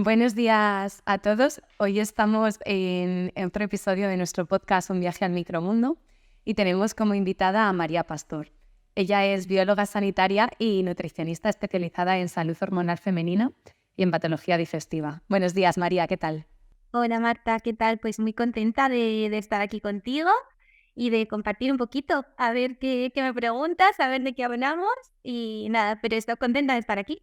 Buenos días a todos. Hoy estamos en otro episodio de nuestro podcast Un viaje al micromundo y tenemos como invitada a María Pastor. Ella es bióloga sanitaria y nutricionista especializada en salud hormonal femenina y en patología digestiva. Buenos días, María, ¿qué tal? Hola Marta, ¿qué tal? Pues muy contenta de estar aquí contigo y de compartir un poquito, a ver qué me preguntas, a ver de qué hablamos y nada, pero estoy contenta de estar aquí.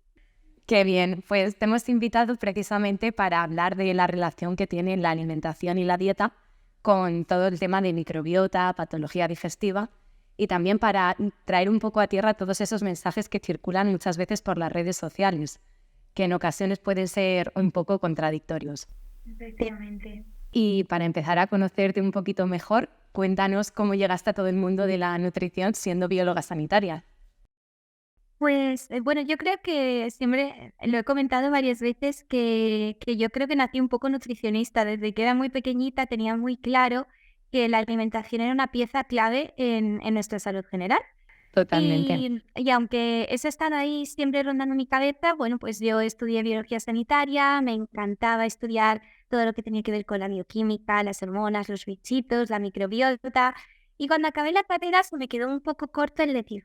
Qué bien, pues te hemos invitado precisamente para hablar de la relación que tiene la alimentación y la dieta con todo el tema de microbiota, patología digestiva y también para traer un poco a tierra todos esos mensajes que circulan muchas veces por las redes sociales, que en ocasiones pueden ser un poco contradictorios. Efectivamente. Y para empezar a conocerte un poquito mejor, cuéntanos cómo llegaste a todo el mundo de la nutrición siendo bióloga sanitaria. Pues bueno, yo creo que siempre lo he comentado varias veces que yo creo que nací un poco nutricionista. Desde que era muy pequeñita tenía muy claro que la alimentación era una pieza clave en nuestra salud general. Totalmente. Y aunque eso estado ahí siempre rondando en mi cabeza, bueno, pues yo estudié biología sanitaria, me encantaba estudiar todo lo que tenía que ver con la bioquímica, las hormonas, los bichitos, la microbiota. Y cuando acabé la carrera se me quedó un poco corto el decir,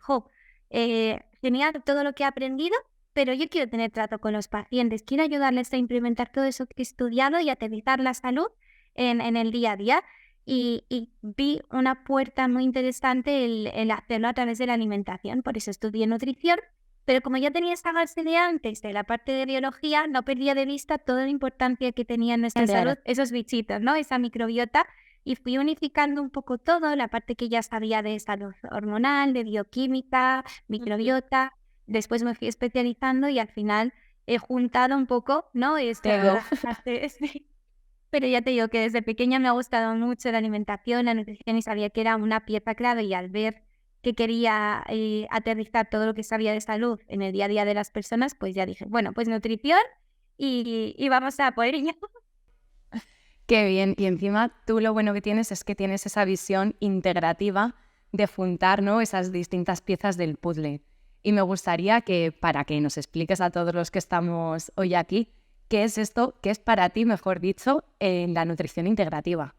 genial todo lo que he aprendido, pero yo quiero tener trato con los pacientes, quiero ayudarles a implementar todo eso que he estudiado y aterrizar la salud en el día a día. Y vi una puerta muy interesante el hacerlo a través de la alimentación, por eso estudié nutrición, pero como ya tenía esta base de antes de la parte de biología, no perdía de vista toda la importancia que tenía en nuestra Claro. salud esos bichitos, ¿no? Esa microbiota, y fui unificando un poco todo, la parte que ya sabía de salud hormonal, de bioquímica, microbiota, después me fui especializando y al final he juntado un poco, ¿no? Todo. Esta parte, pero ya te digo que desde pequeña me ha gustado mucho la alimentación, la nutrición y sabía que era una pieza clave y al ver que quería aterrizar todo lo que sabía de salud en el día a día de las personas, pues ya dije, bueno, pues nutrición y vamos a por ello. Qué bien. Y encima tú lo bueno que tienes es que tienes esa visión integrativa de juntar, ¿no?, esas distintas piezas del puzzle. Y me gustaría que, para que nos expliques a todos los que estamos hoy aquí, ¿qué es esto? ¿Qué es para ti, mejor dicho, en la nutrición integrativa?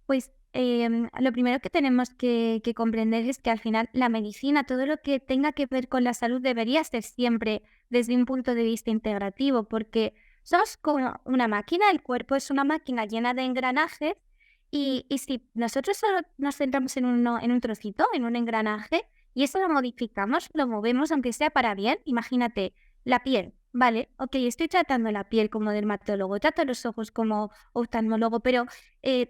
Pues lo primero que tenemos que comprender es que al final la medicina, todo lo que tenga que ver con la salud debería ser siempre desde un punto de vista integrativo, porque somos como una máquina, el cuerpo es una máquina llena de engranajes y si nosotros solo nos centramos en un trocito, en un engranaje, y eso lo modificamos, lo movemos, aunque sea para bien, imagínate, la piel. Vale, ok, estoy tratando la piel como dermatólogo, trato los ojos como oftalmólogo, pero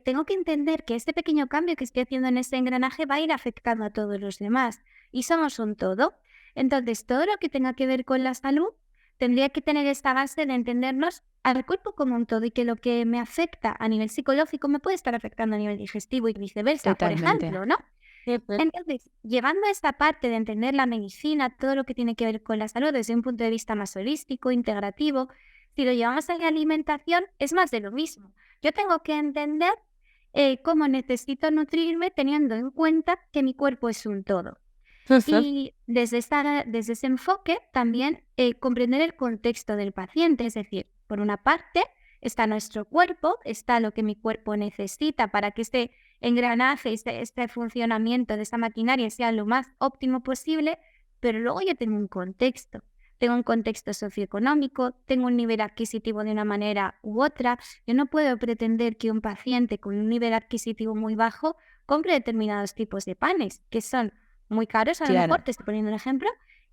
tengo que entender que este pequeño cambio que estoy haciendo en ese engranaje va a ir afectando a todos los demás y somos un todo. Entonces, todo lo que tenga que ver con la salud tendría que tener esta base de entendernos al cuerpo como un todo y que lo que me afecta a nivel psicológico me puede estar afectando a nivel digestivo y viceversa, por Totalmente. ejemplo, ¿no? Entonces, llevando esta parte de entender la medicina, todo lo que tiene que ver con la salud desde un punto de vista más holístico, integrativo, si lo llevamos a la alimentación, es más de lo mismo. Yo tengo que entender cómo necesito nutrirme teniendo en cuenta que mi cuerpo es un todo. Y desde ese enfoque también comprender el contexto del paciente, es decir, por una parte está nuestro cuerpo, está lo que mi cuerpo necesita para que este engranaje, este funcionamiento de esa maquinaria sea lo más óptimo posible, pero luego yo tengo un contexto socioeconómico, tengo un nivel adquisitivo de una manera u otra. Yo no puedo pretender que un paciente con un nivel adquisitivo muy bajo compre determinados tipos de panes, que son muy caros, a lo Claro. mejor, te estoy poniendo un ejemplo,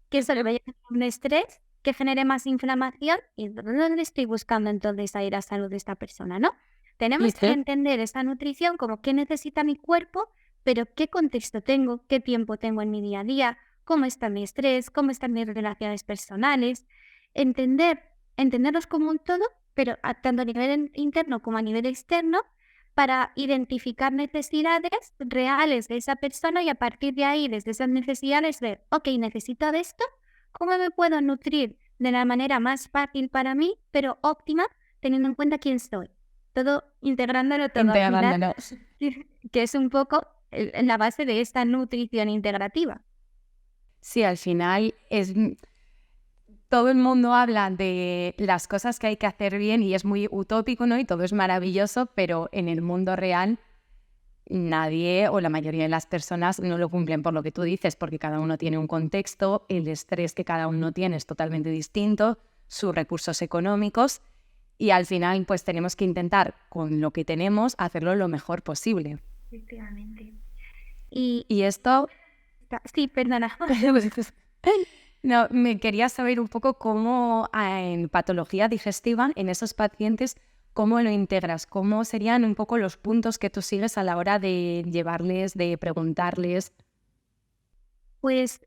que eso le vaya a generar un estrés que genere más inflamación y ¿dónde estoy buscando entonces a ir a salud de esta persona, no? Tenemos que entender esta nutrición como qué necesita mi cuerpo, pero qué contexto tengo, qué tiempo tengo en mi día a día, cómo está mi estrés, cómo están mis relaciones personales, entenderlos como un todo, pero tanto a nivel interno como a nivel externo, para identificar necesidades reales de esa persona y a partir de ahí, desde esas necesidades, ver, ok, necesito de esto, ¿cómo me puedo nutrir de la manera más fácil para mí, pero óptima, teniendo en cuenta quién soy? Todo integrándolo todo al final, Integrándonos. que es un poco la base de esta nutrición integrativa. Sí, al final es todo el mundo habla de las cosas que hay que hacer bien y es muy utópico, ¿no? Y todo es maravilloso, pero en el mundo real nadie o la mayoría de las personas no lo cumplen por lo que tú dices, porque cada uno tiene un contexto, el estrés que cada uno tiene es totalmente distinto, sus recursos económicos y al final pues tenemos que intentar con lo que tenemos hacerlo lo mejor posible. Efectivamente. Y Y esto... sí, perdona. No, me quería saber un poco cómo en patología digestiva, en esos pacientes, cómo lo integras, cómo serían un poco los puntos que tú sigues a la hora de llevarles, de preguntarles. Pues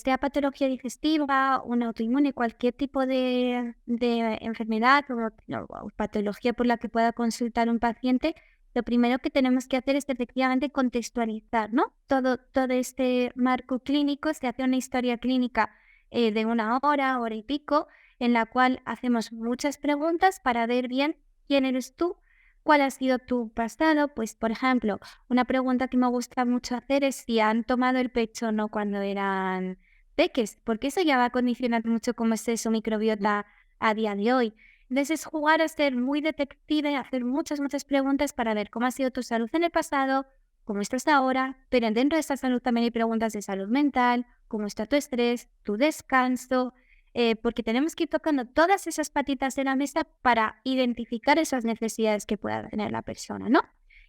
sea patología digestiva, una autoinmune, cualquier tipo de enfermedad o patología por la que pueda consultar un paciente, lo primero que tenemos que hacer es efectivamente contextualizar, ¿no? Todo este marco clínico, se hace una historia clínica de 1 hora, hora y pico, en la cual hacemos muchas preguntas para ver bien quién eres tú, cuál ha sido tu pasado. Pues, por ejemplo, una pregunta que me gusta mucho hacer es si han tomado el pecho o no cuando eran peques, porque eso ya va a condicionar mucho cómo es su microbiota a día de hoy. Entonces, es jugar a ser muy detective, hacer muchas preguntas para ver cómo ha sido tu salud en el pasado, cómo estás ahora, pero dentro de esta salud también hay preguntas de salud mental, cómo está tu estrés, tu descanso, porque tenemos que ir tocando todas esas patitas de la mesa para identificar esas necesidades que pueda tener la persona, ¿no?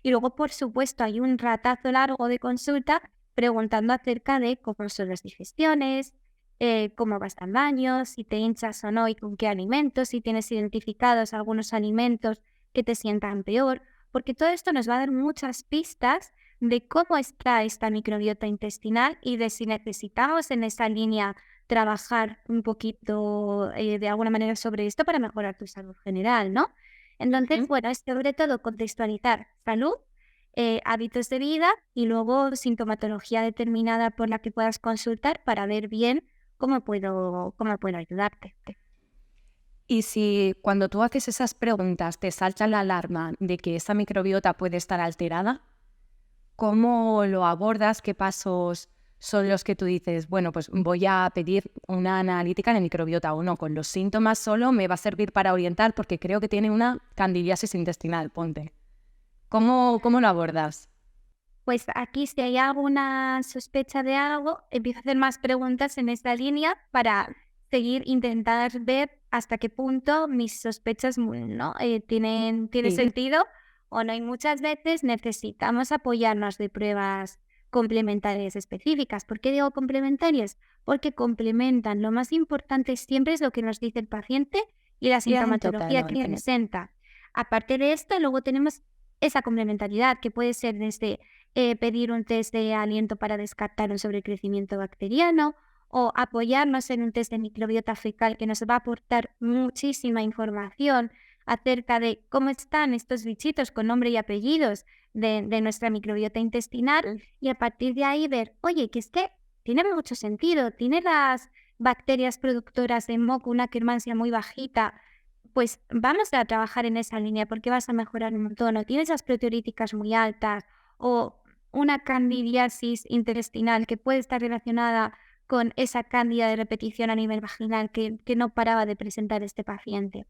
Y luego, por supuesto, hay un ratazo largo de consulta preguntando acerca de cómo son las digestiones, cómo vas al baño, si te hinchas o no y con qué alimentos, si tienes identificados algunos alimentos que te sientan peor, porque todo esto nos va a dar muchas pistas de cómo está esta microbiota intestinal y de si necesitamos en esa línea trabajar un poquito de alguna manera sobre esto para mejorar tu salud general, ¿no? Entonces, Ujú. bueno, es sobre todo contextualizar salud, hábitos de vida y luego sintomatología determinada por la que puedas consultar para ver bien cómo puedo ayudarte. Y si cuando tú haces esas preguntas te salta la alarma de que esa microbiota puede estar alterada, ¿cómo lo abordas? ¿Qué pasos son los que tú dices, bueno, pues voy a pedir una analítica de microbiota o no? Con los síntomas solo me va a servir para orientar porque creo que tiene una candidiasis intestinal, ponte. ¿Cómo lo abordas? Pues aquí, si hay alguna sospecha de algo, empiezo a hacer más preguntas en esta línea para seguir intentar ver hasta qué punto mis sospechas ¿no? tienen Sí. sentido o no. Y muchas veces necesitamos apoyarnos de pruebas complementarias específicas. ¿Por qué digo complementarias? Porque complementan. Lo más importante siempre es lo que nos dice el paciente y la sintomatología que Totalmente. presenta. Aparte de esto, luego tenemos esa complementariedad que puede ser desde pedir un test de aliento para descartar un sobrecrecimiento bacteriano o apoyarnos en un test de microbiota fecal que nos va a aportar muchísima información acerca de cómo están estos bichitos con nombre y apellidos de nuestra microbiota intestinal y a partir de ahí ver, oye, que es que tiene mucho sentido, tiene las bacterias productoras de moco una quermancia muy bajita, pues vamos a trabajar en esa línea porque vas a mejorar un montón, o tienes las proteolíticas muy altas o una candidiasis intestinal que puede estar relacionada con esa cándida de repetición a nivel vaginal que no paraba de presentar este paciente.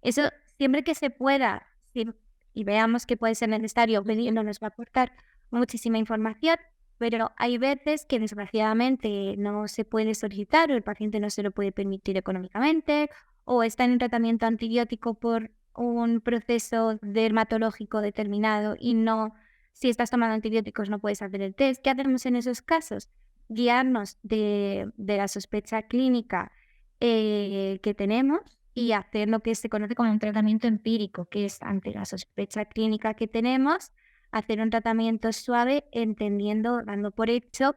Eso, siempre que se pueda, y veamos que puede ser necesario pedirlo, nos va a aportar muchísima información, pero hay veces que desgraciadamente no se puede solicitar o el paciente no se lo puede permitir económicamente o está en un tratamiento antibiótico por un proceso dermatológico determinado y no, si estás tomando antibióticos no puedes hacer el test. ¿Qué hacemos en esos casos? Guiarnos de la sospecha clínica que tenemos y hacer lo que se conoce como un tratamiento empírico, que es ante la sospecha clínica que tenemos, hacer un tratamiento suave, entendiendo, dando por hecho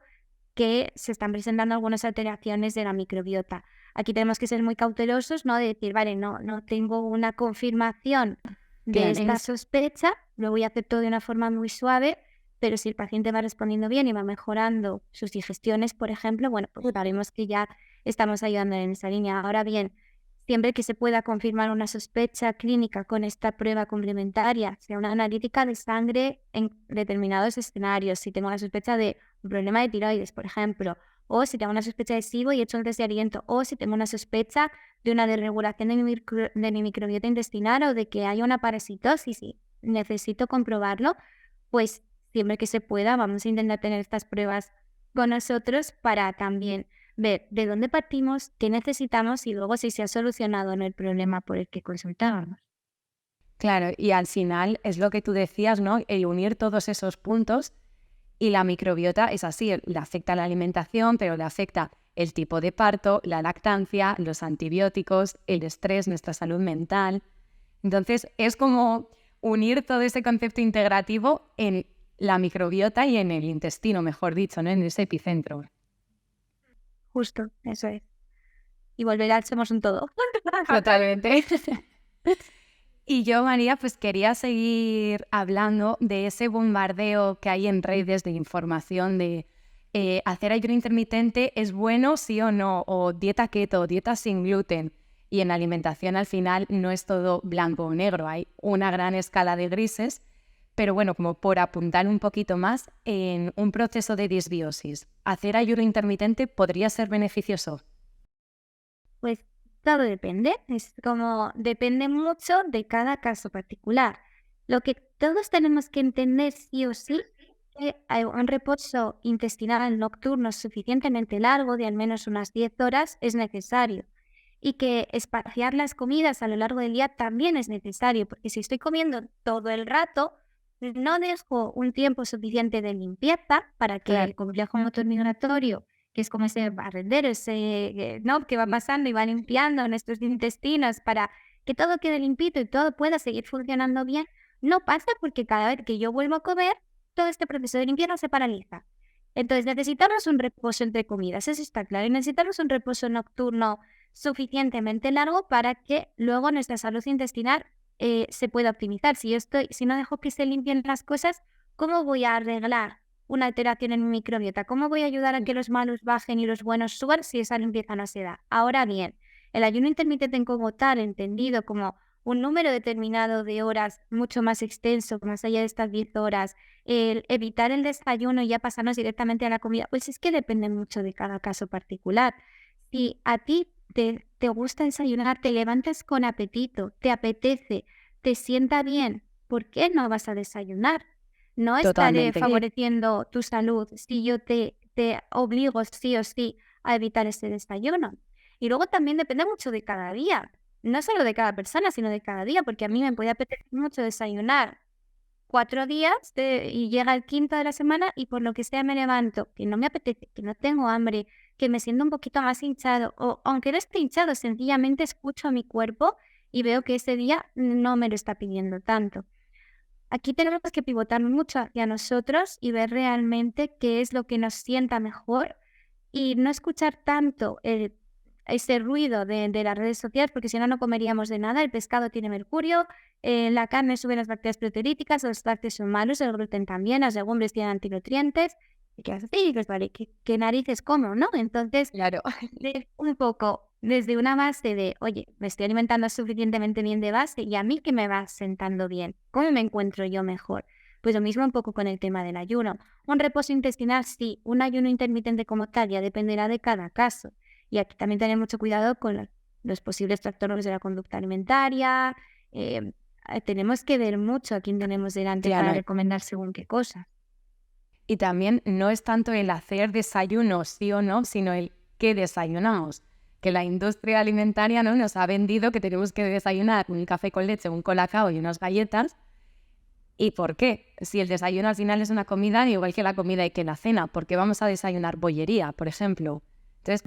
que se están presentando algunas alteraciones de la microbiota. Aquí tenemos que ser muy cautelosos, ¿no? De decir, vale, no tengo una confirmación de Claro. esta sospecha, lo voy a hacer todo de una forma muy suave, pero si el paciente va respondiendo bien y va mejorando sus digestiones, por ejemplo, bueno, pues sabemos que ya estamos ayudando en esa línea. Ahora bien, siempre que se pueda confirmar una sospecha clínica con esta prueba complementaria, sea una analítica de sangre en determinados escenarios, si tengo la sospecha de un problema de tiroides, por ejemplo, o si tengo una sospecha de SIBO y he hecho un test de aliento, o si tengo una sospecha de una desregulación de mi microbiota intestinal o de que haya una parasitosis y necesito comprobarlo, pues siempre que se pueda vamos a intentar tener estas pruebas con nosotros para también ver de dónde partimos, qué necesitamos y luego si se ha solucionado o no el problema por el que consultábamos. Claro, y al final es lo que tú decías, ¿no? El unir todos esos puntos y la microbiota es así, le afecta la alimentación, pero le afecta el tipo de parto, la lactancia, los antibióticos, el estrés, nuestra salud mental. Entonces es como unir todo ese concepto integrativo en la microbiota y en el intestino, mejor dicho, ¿no? En ese epicentro. Justo, eso es. Y volver al somos un todo. Totalmente. Y yo, María, pues quería seguir hablando de ese bombardeo que hay en redes de información de hacer ayuno intermitente es bueno, sí o no, o dieta keto, dieta sin gluten. Y en la alimentación al final no es todo blanco o negro, hay una gran escala de grises. Pero bueno, como por apuntar un poquito más, en un proceso de disbiosis, ¿hacer ayuno intermitente podría ser beneficioso? Pues todo depende, es como depende mucho de cada caso particular. Lo que todos tenemos que entender sí o sí, que hay un reposo intestinal nocturno suficientemente largo, de al menos unas 10 horas, es necesario. Y que espaciar las comidas a lo largo del día también es necesario, porque si estoy comiendo todo el rato, no dejo un tiempo suficiente de limpieza para que Claro. el complejo motor migratorio, que es como ese barrendero, ese, ¿no? Que va pasando y va limpiando nuestros intestinos para que todo quede limpito y todo pueda seguir funcionando bien, no pasa porque cada vez que yo vuelvo a comer, todo este proceso de limpieza se paraliza. Entonces necesitamos un reposo entre comidas, eso está claro, y necesitamos un reposo nocturno suficientemente largo para que luego nuestra salud intestinal se pueda optimizar. Si no dejo que se limpien las cosas, ¿cómo voy a arreglar una alteración en mi microbiota? ¿Cómo voy a ayudar a que los malos bajen y los buenos suban si esa limpieza no se da? Ahora bien, el ayuno intermitente como tal, entendido como un número determinado de horas mucho más extenso, más allá de estas 10 horas, el evitar el desayuno y ya pasarnos directamente a la comida, pues es que depende mucho de cada caso particular. Si a ti te gusta desayunar, te levantas con apetito, te apetece, te sienta bien, ¿por qué no vas a desayunar? No estaré Totalmente. favoreciendo tu salud si yo te obligo sí o sí a evitar ese desayuno. Y luego también depende mucho de cada día, no solo de cada persona, sino de cada día, porque a mí me puede apetecer mucho desayunar 4 días y llega el quinto de la semana y por lo que sea me levanto, que no me apetece, que no tengo hambre, que me siento un poquito más hinchado o aunque no esté hinchado, sencillamente escucho a mi cuerpo y veo que ese día no me lo está pidiendo tanto. Aquí tenemos que pivotar mucho hacia nosotros y ver realmente qué es lo que nos sienta mejor y no escuchar tanto ese ruido de las redes sociales, porque si no, no comeríamos de nada. El pescado tiene mercurio, la carne sube las bacterias proteolíticas, los lácteos son malos, el gluten también, las legumbres tienen antinutrientes. ¿Y qué vas a hacer? Y dices, vale, ¿qué narices como, no? Entonces, Claro. un poco desde una base de, oye, me estoy alimentando suficientemente bien de base y a mí que me va sentando bien, ¿cómo me encuentro yo mejor? Pues lo mismo un poco con el tema del ayuno. Un reposo intestinal, sí, un ayuno intermitente como tal, ya dependerá de cada caso. Y aquí también tener mucho cuidado con los posibles trastornos de la conducta alimentaria. Tenemos que ver mucho a quién tenemos delante para Claro. recomendar según qué cosa. Y también no es tanto el hacer desayunos sí o no, sino el qué desayunamos. Que la industria alimentaria, ¿no?, nos ha vendido que tenemos que desayunar un café con leche, un colacao y unas galletas. ¿Y por qué? Si el desayuno al final es una comida, igual que la comida y que la cena, ¿por qué vamos a desayunar bollería, por ejemplo? Entonces,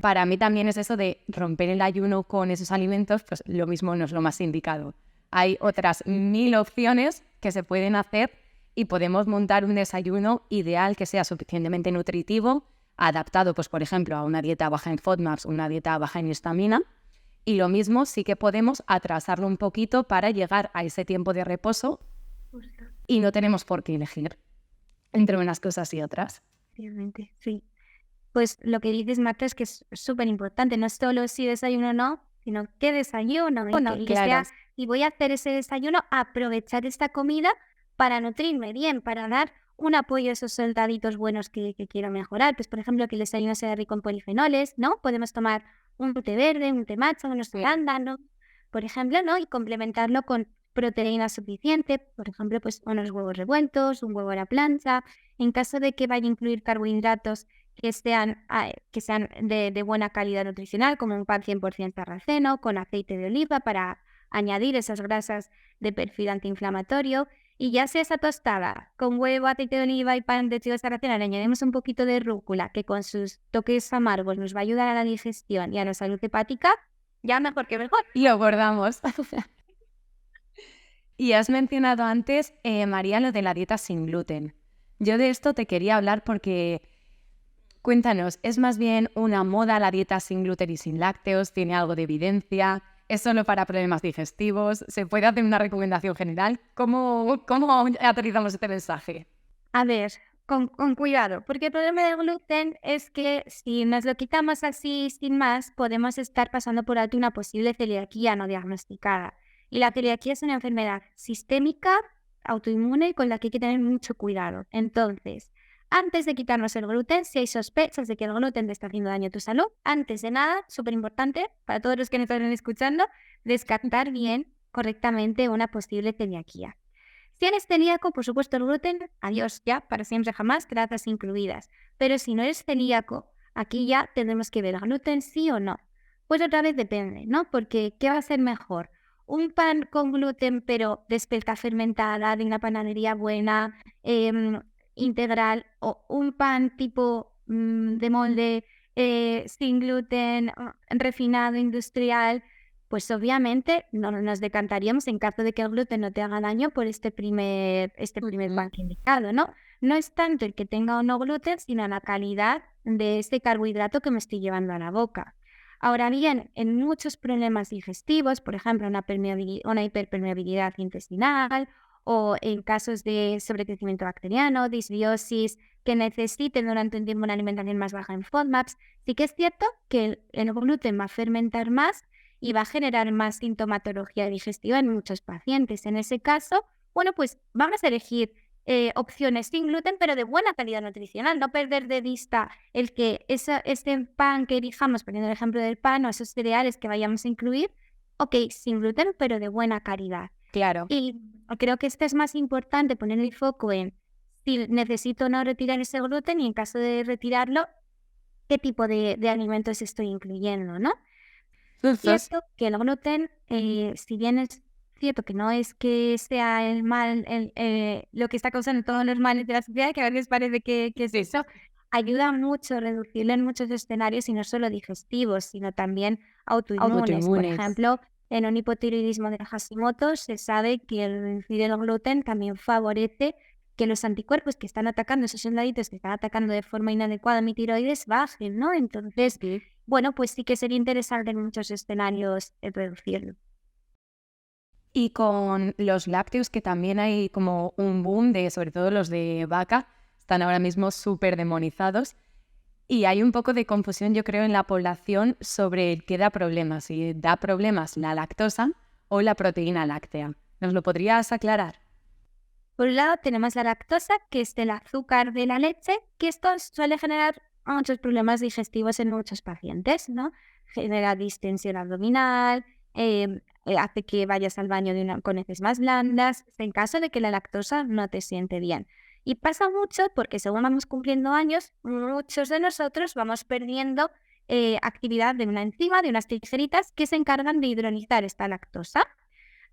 para mí también es eso de romper el ayuno con esos alimentos, pues lo mismo no es lo más indicado. Hay otras 1000 opciones que se pueden hacer y podemos montar un desayuno ideal que sea suficientemente nutritivo, adaptado, pues por ejemplo, a una dieta baja en FODMAPs, una dieta baja en histamina. Y lo mismo sí que podemos atrasarlo un poquito para llegar a ese tiempo de reposo y no tenemos por qué elegir entre unas cosas y otras. Obviamente, sí. Pues lo que dices, Marta, es que es súper importante, no solo si desayuno o no, sino qué desayuno, y que Claro. sea, y voy a hacer ese desayuno, aprovechar esta comida para nutrirme bien, para dar un apoyo a esos soldaditos buenos que quiero mejorar. Pues, por ejemplo, que el desayuno sea rico en polifenoles, ¿no? Podemos tomar un té verde, un té matcha, unos arándanos, por ejemplo, ¿no? Y complementarlo con proteína suficiente, por ejemplo, pues unos huevos revueltos, un huevo a la plancha. En caso de que vaya a incluir carbohidratos que sean de buena calidad nutricional, como un pan 100% sarraceno, con aceite de oliva para añadir esas grasas de perfil antiinflamatorio. Y ya sea esa tostada con huevo, aceite de oliva y pan de trigo sarraceno, le añadimos un poquito de rúcula, que con sus toques amargos nos va a ayudar a la digestión y a la salud hepática, ya mejor que mejor. Y lo guardamos. Y has mencionado antes, María, lo de la dieta sin gluten. Yo de esto te quería hablar porque, cuéntanos, ¿es más bien una moda la dieta sin gluten y sin lácteos? ¿Tiene algo de evidencia? ¿Es solo para problemas digestivos? ¿Se puede hacer una recomendación general? ¿Cómo aterrizamos este mensaje? A ver, con cuidado, porque el problema del gluten es que si nos lo quitamos así sin más, podemos estar pasando por alto una posible celiaquía no diagnosticada. Y la celiaquía es una enfermedad sistémica, autoinmune, con la que hay que tener mucho cuidado. Entonces, antes de quitarnos el gluten, si hay sospechas de que el gluten te está haciendo daño a tu salud, antes de nada, súper importante, para todos los que nos están escuchando, descartar bien, correctamente una posible celiaquía. Si eres celíaco, por supuesto el gluten, adiós ya, para siempre jamás, trazas incluidas. Pero si no eres celíaco, aquí ya tendremos que ver gluten sí o no. Pues otra vez depende, ¿no? Porque ¿qué va a ser mejor? Un pan con gluten pero de espelta fermentada, de una panadería buena, integral, o un pan tipo de molde sin gluten, refinado, industrial. Pues obviamente no nos decantaríamos en caso de que el gluten no te haga daño por este primer pan indicado, ¿no? No es tanto el que tenga o no gluten, sino la calidad de este carbohidrato que me estoy llevando a la boca. Ahora bien, en muchos problemas digestivos, por ejemplo, una hiperpermeabilidad intestinal o en casos de sobrecrecimiento bacteriano, disbiosis, que necesiten durante un tiempo una alimentación más baja en FODMAPs, sí que es cierto que el gluten va a fermentar más y va a generar más sintomatología digestiva en muchos pacientes. En ese caso, bueno, pues vamos a elegir opciones sin gluten, pero de buena calidad nutricional. No perder de vista el que este pan que elijamos, poniendo el ejemplo del pan, o esos cereales que vayamos a incluir, ok, sin gluten, pero de buena calidad. Claro. Y creo que esto es más importante, poner el foco en si necesito o no retirar ese gluten y en caso de retirarlo, qué tipo de alimentos estoy incluyendo, ¿no? Es cierto que el gluten, si bien es cierto que no es que sea el mal, lo que está causando todos los males de la sociedad, que a veces parece que es eso, ayuda mucho a reducirlo en muchos escenarios y no solo digestivos, sino también autoinmunes. Por ejemplo, en un hipotiroidismo de Hashimoto se sabe que el reducir el gluten también favorece que los anticuerpos que están atacando, esos soldaditos que están atacando de forma inadecuada mi tiroides, bajen, ¿no? Entonces, bueno, pues sí que sería interesante en muchos escenarios reducirlo. Y con los lácteos, que también hay como un boom de, sobre todo los de vaca, están ahora mismo súper demonizados. Y hay un poco de confusión, yo creo, en la población sobre qué da problemas, si da problemas la lactosa o la proteína láctea. ¿Nos lo podrías aclarar? Por un lado tenemos la lactosa, que es el azúcar de la leche, que esto suele generar muchos problemas digestivos en muchos pacientes, ¿no? Genera distensión abdominal, hace que vayas al baño con heces más blandas, en caso de que la lactosa no te siente bien. Y pasa mucho porque según vamos cumpliendo años, muchos de nosotros vamos perdiendo actividad de una enzima, de unas tijeritas que se encargan de hidrolizar esta lactosa.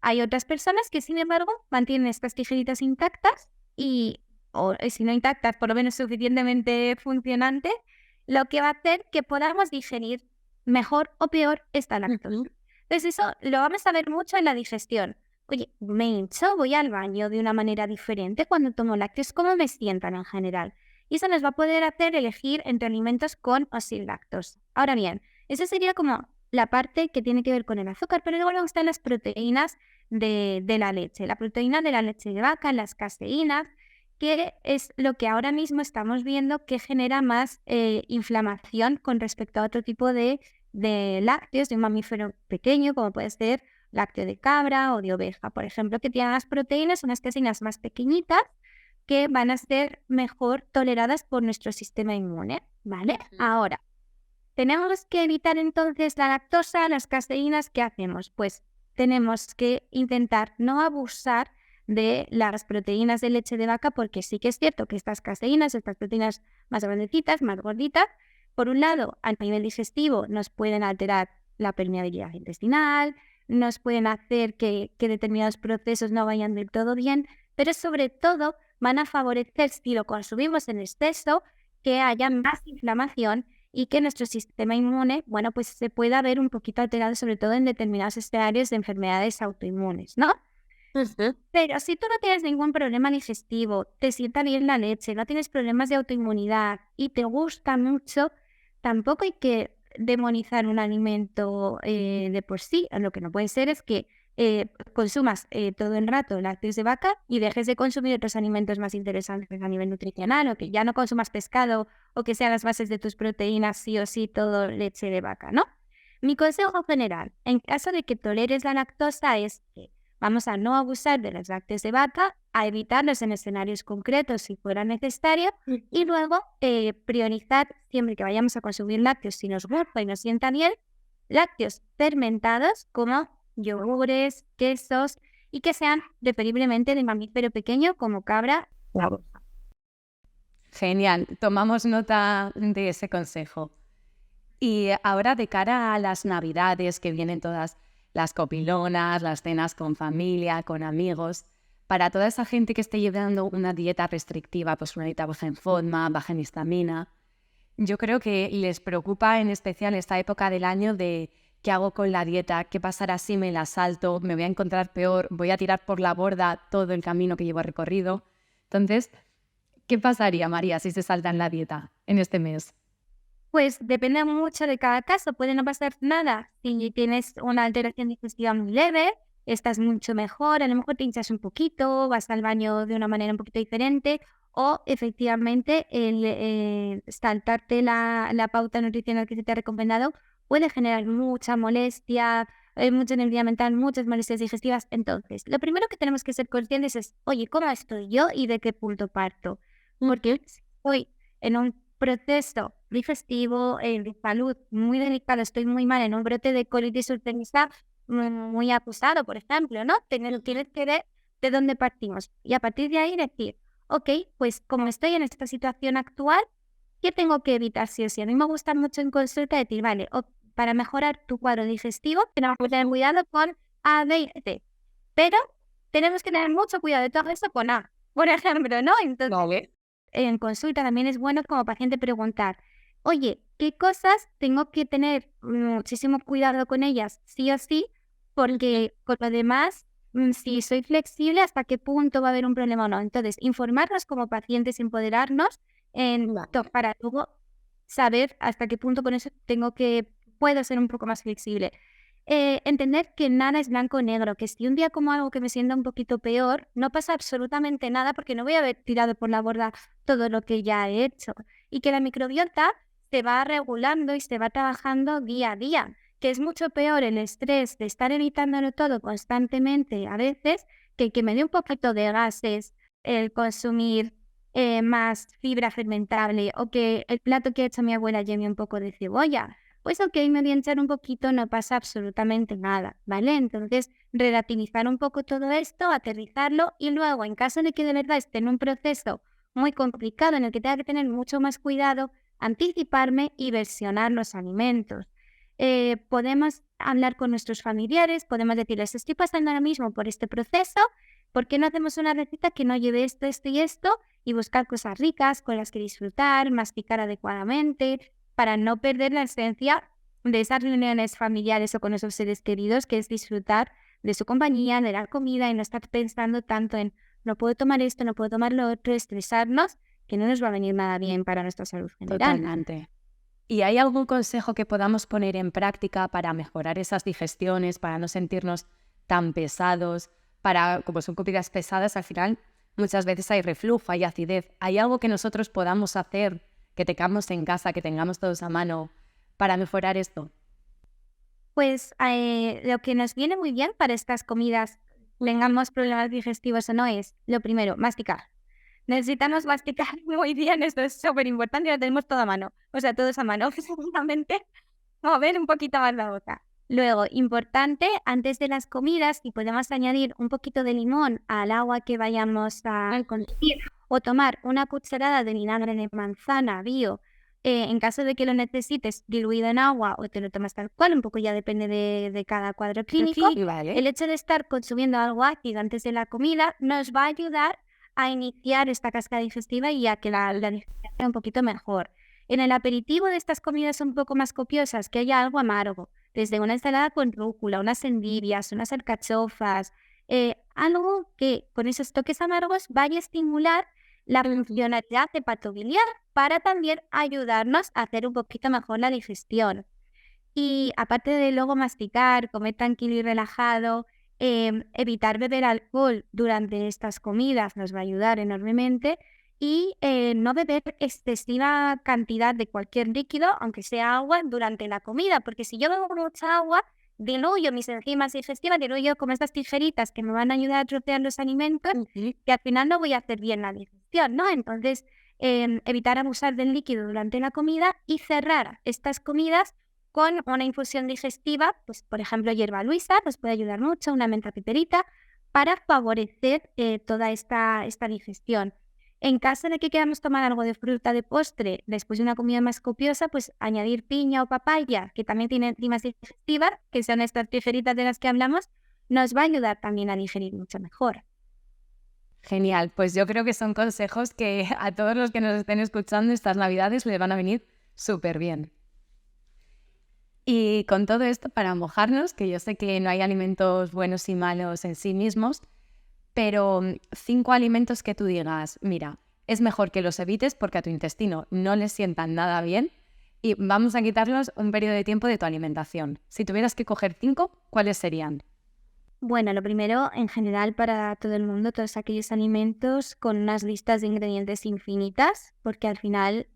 Hay otras personas que, sin embargo, mantienen estas tijeritas intactas o si no intactas, por lo menos suficientemente funcionantes, lo que va a hacer que podamos digerir mejor o peor esta lactosa. Entonces eso lo vamos a ver mucho en la digestión. Oye, me hincho, voy al baño de una manera diferente cuando tomo lácteos, ¿cómo me sientan en general? Y eso nos va a poder hacer elegir entre alimentos con o sin lactosa. Ahora bien, eso sería como la parte que tiene que ver con el azúcar, pero luego están las proteínas de la leche. La proteína de la leche de vaca, las caseínas, que es lo que ahora mismo estamos viendo que genera más inflamación con respecto a otro tipo de lácteos de un mamífero pequeño, como puede ser lácteo de cabra o de oveja, por ejemplo, que tienen las proteínas, unas caseínas más pequeñitas, que van a ser mejor toleradas por nuestro sistema inmune, ¿vale? Ahora, tenemos que evitar entonces la lactosa, las caseínas. ¿Qué hacemos? Pues tenemos que intentar no abusar de las proteínas de leche de vaca, porque sí que es cierto que estas caseínas, estas proteínas más grandecitas, más gorditas, por un lado, a nivel digestivo nos pueden alterar la permeabilidad intestinal, nos pueden hacer que determinados procesos no vayan del todo bien, pero sobre todo van a favorecer, si lo consumimos en exceso, que haya más inflamación y que nuestro sistema inmune, bueno, pues se pueda ver un poquito alterado, sobre todo en determinados escenarios de enfermedades autoinmunes, ¿no? Pero si tú no tienes ningún problema digestivo, te sienta bien la leche, no tienes problemas de autoinmunidad y te gusta mucho, tampoco hay que demonizar un alimento de por sí. Lo que no puede ser es que consumas todo el rato lácteos de vaca y dejes de consumir otros alimentos más interesantes a nivel nutricional, o que ya no consumas pescado, o que sean las bases de tus proteínas sí o sí todo leche de vaca, ¿no? Mi consejo general, en caso de que toleres la lactosa, es que vamos a no abusar de los lácteos de vaca, a evitarlos en escenarios concretos si fuera necesario, y luego priorizar siempre que vayamos a consumir lácteos, si nos gusta y nos sienta bien, lácteos fermentados como yogures, quesos, y que sean preferiblemente de mamífero pequeño como cabra o oveja. Genial, tomamos nota de ese consejo. Y ahora, de cara a las Navidades, que vienen todas las copilonas, las cenas con familia, con amigos, para toda esa gente que esté llevando una dieta restrictiva, pues una dieta baja en FODMAP, baja en histamina, yo creo que les preocupa en especial esta época del año de qué hago con la dieta, qué pasará si me la salto, me voy a encontrar peor, voy a tirar por la borda todo el camino que llevo recorrido. Entonces, ¿qué pasaría, María, si se saltan la dieta en este mes? Pues depende mucho de cada caso, puede no pasar nada. Si tienes una alteración digestiva muy leve, estás mucho mejor, a lo mejor te hinchas un poquito, vas al baño de una manera un poquito diferente, o efectivamente el saltarte la pauta nutricional que se te ha recomendado puede generar mucha molestia, mucha energía mental, muchas molestias digestivas. Entonces, lo primero que tenemos que ser conscientes es, oye, ¿cómo estoy yo y de qué punto parto? Porque si estoy en un proceso digestivo, de salud muy delicado, estoy muy mal, en un brote de colitis ulcerosa muy acusado, por ejemplo, ¿no? Tienes que ver de dónde partimos. Y a partir de ahí decir, ok, pues como estoy en esta situación actual, ¿qué tengo que evitar sí o sí? A mí me gusta mucho en consulta decir, vale, para mejorar tu cuadro digestivo, tenemos que tener cuidado con A, B y C. Pero tenemos que tener mucho cuidado de todo esto con A, por ejemplo, ¿no? Entonces, Vale. en consulta también es bueno como paciente preguntar, oye, ¿qué cosas tengo que tener muchísimo cuidado con ellas, sí o sí? Porque con lo demás, si soy flexible, ¿hasta qué punto va a haber un problema o no? Entonces, informarnos como pacientes, empoderarnos para luego saber hasta qué punto con eso puedo ser un poco más flexible. Entender que nada es blanco o negro, que si un día como algo que me sienta un poquito peor, no pasa absolutamente nada porque no voy a haber tirado por la borda todo lo que ya he hecho. Y que la microbiota se va regulando y se va trabajando día a día, que es mucho peor el estrés de estar evitándolo todo constantemente a veces, que me dé un poquito de gases el consumir más fibra fermentable, o que el plato que ha hecho mi abuela lleve un poco de cebolla. Pues ok, me voy a hinchar un poquito, no pasa absolutamente nada, ¿vale? Entonces, relativizar un poco todo esto, aterrizarlo, y luego, en caso de que de verdad esté en un proceso muy complicado en el que tenga que tener mucho más cuidado, anticiparme y versionar los alimentos. Podemos hablar con nuestros familiares, podemos decirles, estoy pasando ahora mismo por este proceso, ¿por qué no hacemos una receta que no lleve esto, esto y esto? Y buscar cosas ricas con las que disfrutar, masticar adecuadamente, para no perder la esencia de esas reuniones familiares o con esos seres queridos, que es disfrutar de su compañía, de la comida, y no estar pensando tanto en no puedo tomar esto, no puedo tomar lo otro, estresarnos, que no nos va a venir nada bien para nuestra salud general. Totalmente. ¿Y hay algún consejo que podamos poner en práctica para mejorar esas digestiones, para no sentirnos tan pesados, como son comidas pesadas, al final muchas veces hay reflujo, hay acidez? ¿Hay algo que nosotros podamos hacer, que tengamos en casa, que tengamos todos a mano, para mejorar esto? Pues lo que nos viene muy bien para estas comidas, tengamos problemas digestivos o no, es lo primero, masticar. necesitamos masticar muy bien, esto es súper importante, lo tenemos todo a mano, o sea, todo es a mano, seguramente mover un poquito más la boca. Luego, importante, antes de las comidas, si podemos añadir un poquito de limón al agua que vayamos a consumir o tomar una cucharada de vinagre de manzana bio, en caso de que lo necesites diluido en agua o te lo tomas tal cual, un poco ya depende de cada cuadro clínico. Vale. El hecho de estar consumiendo algo ácido antes de la comida nos va a ayudar a iniciar esta cascada digestiva y a que la digestión sea un poquito mejor. En el aperitivo de estas comidas un poco más copiosas, que haya algo amargo, desde una ensalada con rúcula, unas endivias, unas alcachofas, algo que con esos toques amargos vaya a estimular la funcionalidad hepatobiliar para también ayudarnos a hacer un poquito mejor la digestión. Y aparte de luego masticar, comer tranquilo y relajado, evitar beber alcohol durante estas comidas nos va a ayudar enormemente. Y no beber excesiva cantidad de cualquier líquido, aunque sea agua, durante la comida, porque si yo bebo mucha agua, diluyo mis enzimas digestivas, diluyo como estas tijeritas que me van a ayudar a trocear los alimentos, que al final no voy a hacer bien la digestión, ¿no? Entonces, evitar abusar del líquido durante la comida y cerrar estas comidas con una infusión digestiva, pues por ejemplo hierba luisa, nos puede ayudar mucho, una menta piperita, para favorecer toda esta digestión. En caso de que queramos tomar algo de fruta de postre después de una comida más copiosa, pues añadir piña o papaya, que también tienen enzimas digestivas, que son estas tijeritas de las que hablamos, nos va a ayudar también a digerir mucho mejor. Genial, pues yo creo que son consejos que a todos los que nos estén escuchando estas Navidades les van a venir súper bien. Y con todo esto, para mojarnos, que yo sé que no hay alimentos buenos y malos en sí mismos, pero 5 alimentos que tú digas, mira, es mejor que los evites porque a tu intestino no le sientan nada bien y vamos a quitarlos un periodo de tiempo de tu alimentación. Si tuvieras que coger 5, ¿cuáles serían? Bueno, lo primero, en general, para todo el mundo, todos aquellos alimentos con unas listas de ingredientes infinitas, porque al final,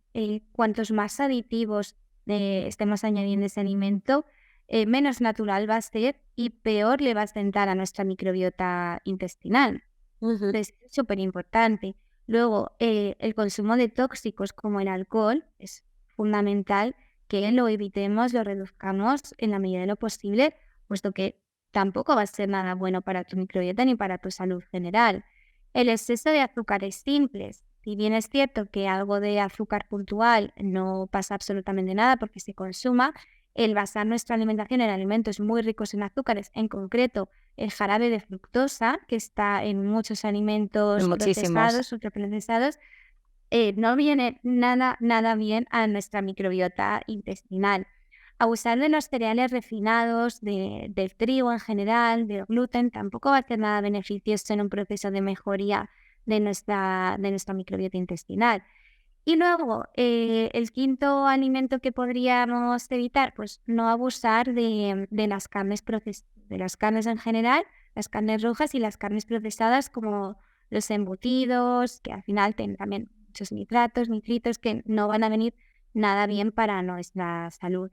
cuantos más aditivos estemos añadiendo ese alimento, menos natural va a ser y peor le va a sentar a nuestra microbiota intestinal. Entonces, es súper importante. Luego, el consumo de tóxicos como el alcohol es fundamental que lo evitemos, lo reduzcamos en la medida de lo posible, puesto que tampoco va a ser nada bueno para tu microbiota ni para tu salud general. El exceso de azúcares simples. Si bien es cierto que algo de azúcar puntual no pasa absolutamente nada porque se consuma, el basar nuestra alimentación en alimentos muy ricos en azúcares, en concreto el jarabe de fructosa, que está en muchos alimentos procesados, ultraprocesados, no viene nada bien a nuestra microbiota intestinal. Abusar de los cereales refinados, del trigo en general, del gluten, tampoco va a ser nada beneficioso en un proceso de mejoría de nuestra microbiota intestinal. Y luego, el quinto alimento que podríamos evitar, pues no abusar de las carnes de las carnes en general, las carnes rojas y las carnes procesadas como los embutidos, que al final tienen también muchos nitritos que no van a venir nada bien para nuestra salud.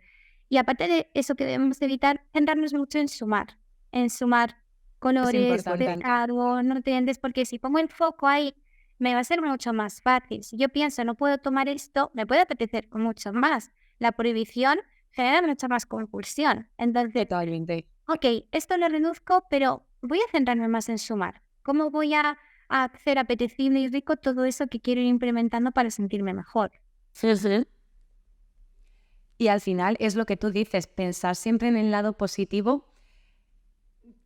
Y aparte de eso que debemos evitar, centrarnos mucho en sumar colores, pescado, nutrientes, porque si pongo el foco ahí, me va a ser mucho más fácil. Si yo pienso, no puedo tomar esto, me puede apetecer mucho más. La prohibición genera mucha más compulsión. Entonces, ok, esto lo reduzco, pero voy a centrarme más en sumar. ¿Cómo voy a hacer apetecible y rico todo eso que quiero ir implementando para sentirme mejor? Sí. Y al final es lo que tú dices, pensar siempre en el lado positivo.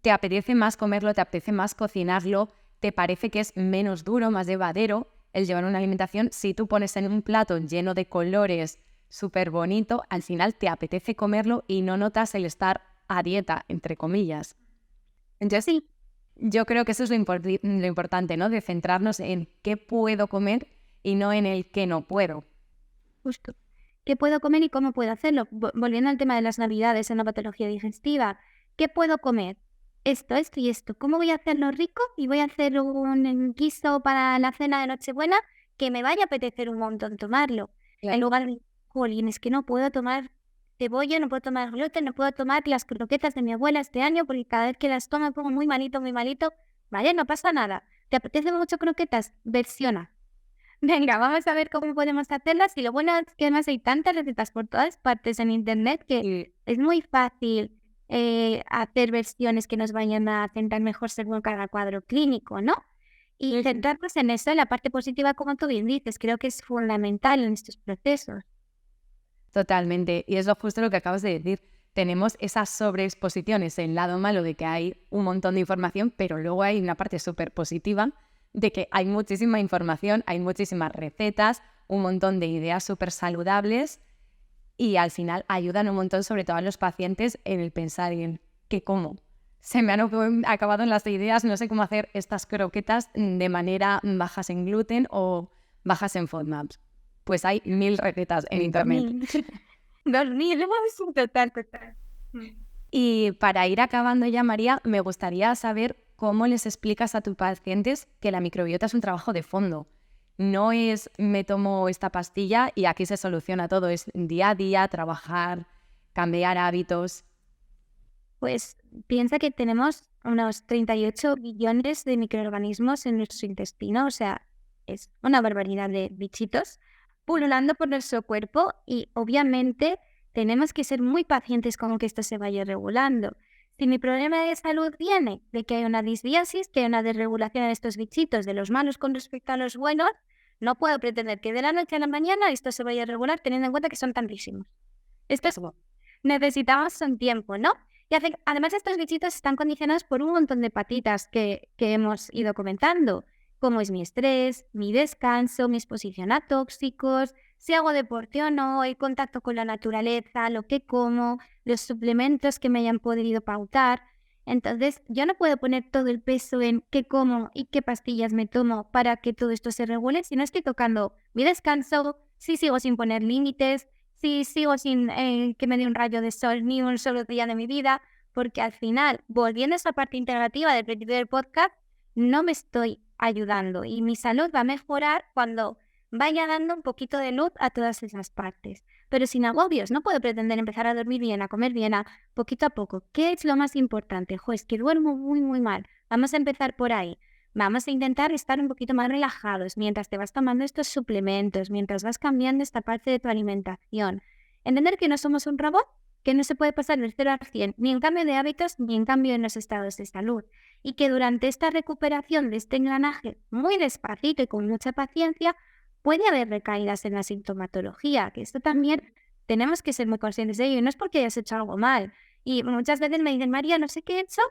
Te apetece más comerlo, te apetece más cocinarlo, te parece que es menos duro, más llevadero el llevar una alimentación. Si tú pones en un plato lleno de colores, súper bonito, al final te apetece comerlo y no notas el estar a dieta, entre comillas. Entonces, sí, yo creo que eso es lo importante, ¿no? De centrarnos en qué puedo comer y no en el qué no puedo. Justo. ¿Qué puedo comer y cómo puedo hacerlo? Volviendo al tema de las navidades en la patología digestiva. ¿Qué puedo comer? Esto y esto. ¿Cómo voy a hacerlo rico? Y voy a hacer un guiso para la cena de Nochebuena que me vaya a apetecer un montón tomarlo. Claro. En lugar de, jolín, es que no puedo tomar cebolla, no puedo tomar gluten, no puedo tomar las croquetas de mi abuela este año porque cada vez que las tomo me pongo muy malito. Vale, no pasa nada. ¿Te apetece mucho croquetas? Versiona. Venga, vamos a ver cómo podemos hacerlas. Y lo bueno es que además hay tantas recetas por todas partes en internet que Y es muy fácil hacer versiones que nos vayan a centrar mejor según cada cuadro clínico, ¿no? Y centrarnos en eso, en la parte positiva, como tú bien dices, creo que es fundamental en estos procesos. totalmente. Y es justo lo que acabas de decir. Tenemos esas sobreexposiciones, el lado malo de que hay un montón de información, pero luego hay una parte súper positiva de que hay muchísima información, hay muchísimas recetas, un montón de ideas súper saludables y al final ayudan un montón, sobre todo a los pacientes, en el pensar en qué como. Se me han acabado las ideas, no sé cómo hacer estas croquetas de manera bajas en gluten o bajas en FODMAPs. Pues hay 1000 recetas en internet. 2000, total. Y para ir acabando ya, María, me gustaría saber cómo les explicas a tus pacientes que la microbiota es un trabajo de fondo. No es me tomo esta pastilla y aquí se soluciona todo, es día a día, trabajar, cambiar hábitos. Pues piensa que tenemos unos 38 billones de microorganismos en nuestro intestino, o sea, es una barbaridad de bichitos pululando por nuestro cuerpo y obviamente tenemos que ser muy pacientes con que esto se vaya regulando. Si mi problema de salud viene de que hay una disbiosis, que hay una desregulación en estos bichitos de los malos con respecto a los buenos, no puedo pretender que de la noche a la mañana esto se vaya a regular teniendo en cuenta que son tantísimos. Esto es, necesitamos un tiempo, ¿no? Y además estos bichitos están condicionados por un montón de patitas que hemos ido comentando, como es mi estrés, mi descanso, mi exposición a tóxicos, si hago deporte o no, el contacto con la naturaleza, lo que como, los suplementos que me hayan podido pautar. Entonces, yo no puedo poner todo el peso en qué como y qué pastillas me tomo para que todo esto se regule, si no estoy tocando mi descanso, si sigo sin poner límites, si sigo sin que me dé un rayo de sol ni un solo día de mi vida, porque al final, volviendo a esa parte integrativa del principio del podcast, no me estoy ayudando y mi salud va a mejorar cuando vaya dando un poquito de luz a todas esas partes. Pero sin agobios, no puedo pretender empezar a dormir bien, a comer bien, a poquito a poco. ¿Qué es lo más importante? Es que duermo muy, muy mal. Vamos a empezar por ahí. Vamos a intentar estar un poquito más relajados mientras te vas tomando estos suplementos, mientras vas cambiando esta parte de tu alimentación. Entender que no somos un robot, que no se puede pasar del 0 al 100, ni en cambio de hábitos, ni en cambio en los estados de salud. Y que durante esta recuperación de este engranaje, muy despacito y con mucha paciencia, puede haber recaídas en la sintomatología, que esto también tenemos que ser muy conscientes de ello. Y no es porque hayas hecho algo mal. Y muchas veces me dicen, María, no sé qué he hecho,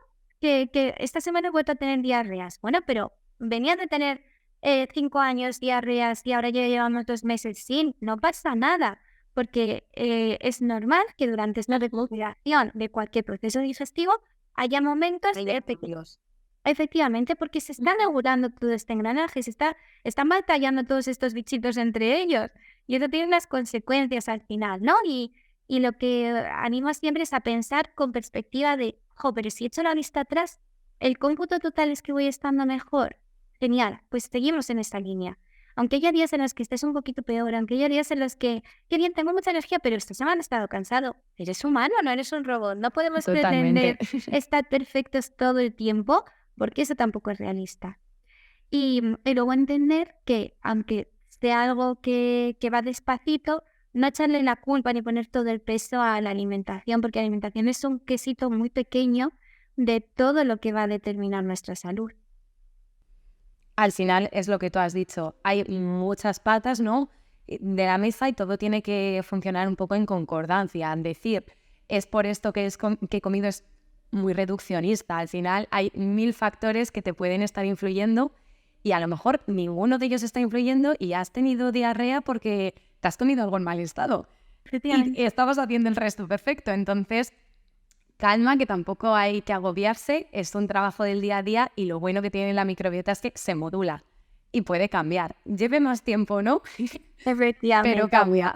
que esta semana he vuelto a tener diarreas. Bueno, pero venía de tener 5 años diarreas y ahora ya llevamos 2 meses sin. No pasa nada, porque es normal que durante esta recuperación de cualquier proceso digestivo haya momentos de pequeños. Efectivamente, porque se está regulando todo este engranaje, están batallando todos estos bichitos entre ellos. Y eso tiene unas consecuencias al final, ¿no? Y lo que animo siempre es a pensar con perspectiva de, pero si echo la vista atrás, el cómputo total es que voy estando mejor. Genial, pues seguimos en esta línea. Aunque haya días en los que estés un poquito peor, aunque haya días en los que, qué bien, tengo mucha energía, pero esta semana he estado cansado. Eres humano, no eres un robot. No podemos Totalmente. pretender estar perfectos todo el tiempo, porque eso tampoco es realista. Y luego entender que, aunque sea algo que va despacito, no echarle la culpa ni poner todo el peso a la alimentación, porque la alimentación es un quesito muy pequeño de todo lo que va a determinar nuestra salud. Al final es lo que tú has dicho, hay muchas patas, ¿no?, de la mesa y todo tiene que funcionar un poco en concordancia. Decir, es por esto que he comido es muy reduccionista. Al final hay 1000 factores que te pueden estar influyendo y a lo mejor ninguno de ellos está influyendo y has tenido diarrea porque te has comido algo en mal estado. Y estabas haciendo el resto perfecto. Entonces, calma, que tampoco hay que agobiarse, es un trabajo del día a día y lo bueno que tiene la microbiota es que se modula y puede cambiar. Lleve más tiempo, ¿no? Efectivamente. Pero cambia.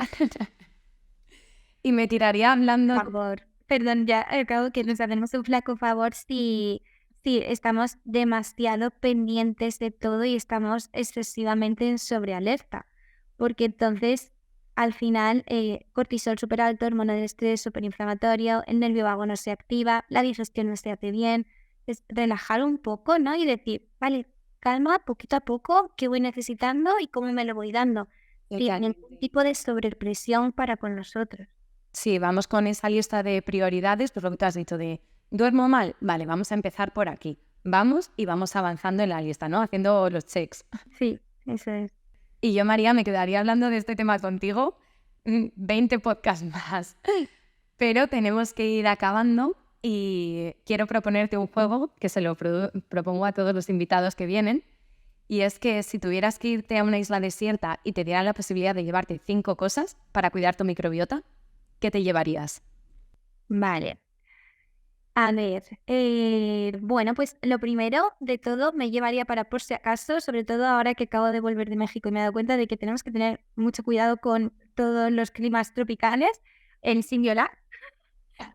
Y me tiraría hablando... Por favor. Perdón, ya acabo que nos hacemos un flaco favor si estamos demasiado pendientes de todo y estamos excesivamente en sobrealerta. Porque entonces, al final, cortisol súper alto, hormona del estrés súper inflamatorio, el nervio vago no se activa, la digestión no se hace bien. Es relajar un poco, ¿no? Y decir, vale, calma, poquito a poco, qué voy necesitando y cómo me lo voy dando, sin ningún tipo de sobrepresión para con nosotros. Sí, vamos con esa lista de prioridades, pues lo que tú has dicho de ¿duermo mal? Vale, vamos a empezar por aquí. Vamos y vamos avanzando en la lista, ¿no? Haciendo los checks. Sí, eso es. Y yo, María, me quedaría hablando de este tema contigo 20 podcasts más. Pero tenemos que ir acabando y quiero proponerte un juego que se lo propongo a todos los invitados que vienen. Y es que si tuvieras que irte a una isla desierta y te dieran la posibilidad de llevarte 5 cosas para cuidar tu microbiota, ¿qué te llevarías? Vale. A ver, bueno, pues lo primero de todo me llevaría para por si acaso, sobre todo ahora que acabo de volver de México y me he dado cuenta de que tenemos que tener mucho cuidado con todos los climas tropicales, el Singiolar,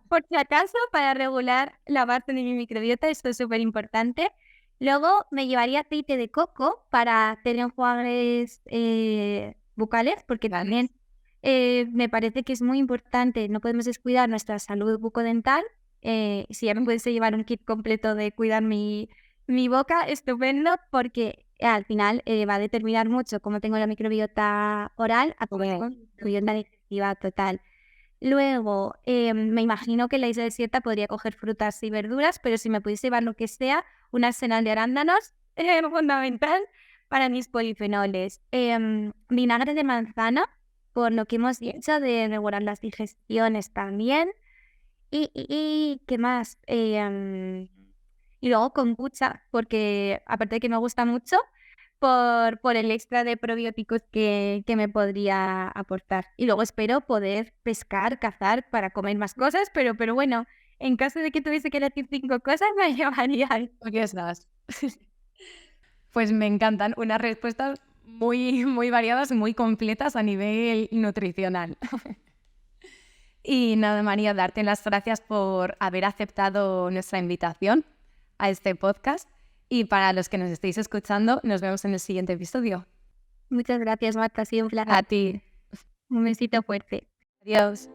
por si acaso, para regular la parte de mi microbiota, esto es súper importante. Luego me llevaría aceite de coco para hacer enjuagues bucales, porque también me parece que es muy importante, no podemos descuidar nuestra salud bucodental. Si ya me pudiese llevar un kit completo de cuidar mi boca, estupendo, porque al final va a determinar mucho cómo tengo la microbiota oral a cómo tengo mi microbiota digestiva total. Luego, me imagino que en la isla desierta podría coger frutas y verduras, pero si me pudiese llevar lo que sea, un arsenal de arándanos es fundamental para mis polifenoles. Vinagre de manzana, por lo que hemos dicho de regular las digestiones también. ¿Y qué más? Y luego kombucha, porque aparte de que me gusta mucho, por el extra de probióticos que me podría aportar. Y luego espero poder pescar, cazar para comer más cosas, pero bueno, en caso de que tuviese que elegir 5 cosas, me llevaría esto. Aquí estás. Pues me encantan. Unas respuestas muy, muy variadas, muy completas a nivel nutricional. Y nada, María, darte las gracias por haber aceptado nuestra invitación a este podcast. Y para los que nos estéis escuchando, nos vemos en el siguiente episodio. Muchas gracias, Marta. Ha sido un placer. A ti. Un besito fuerte. Adiós.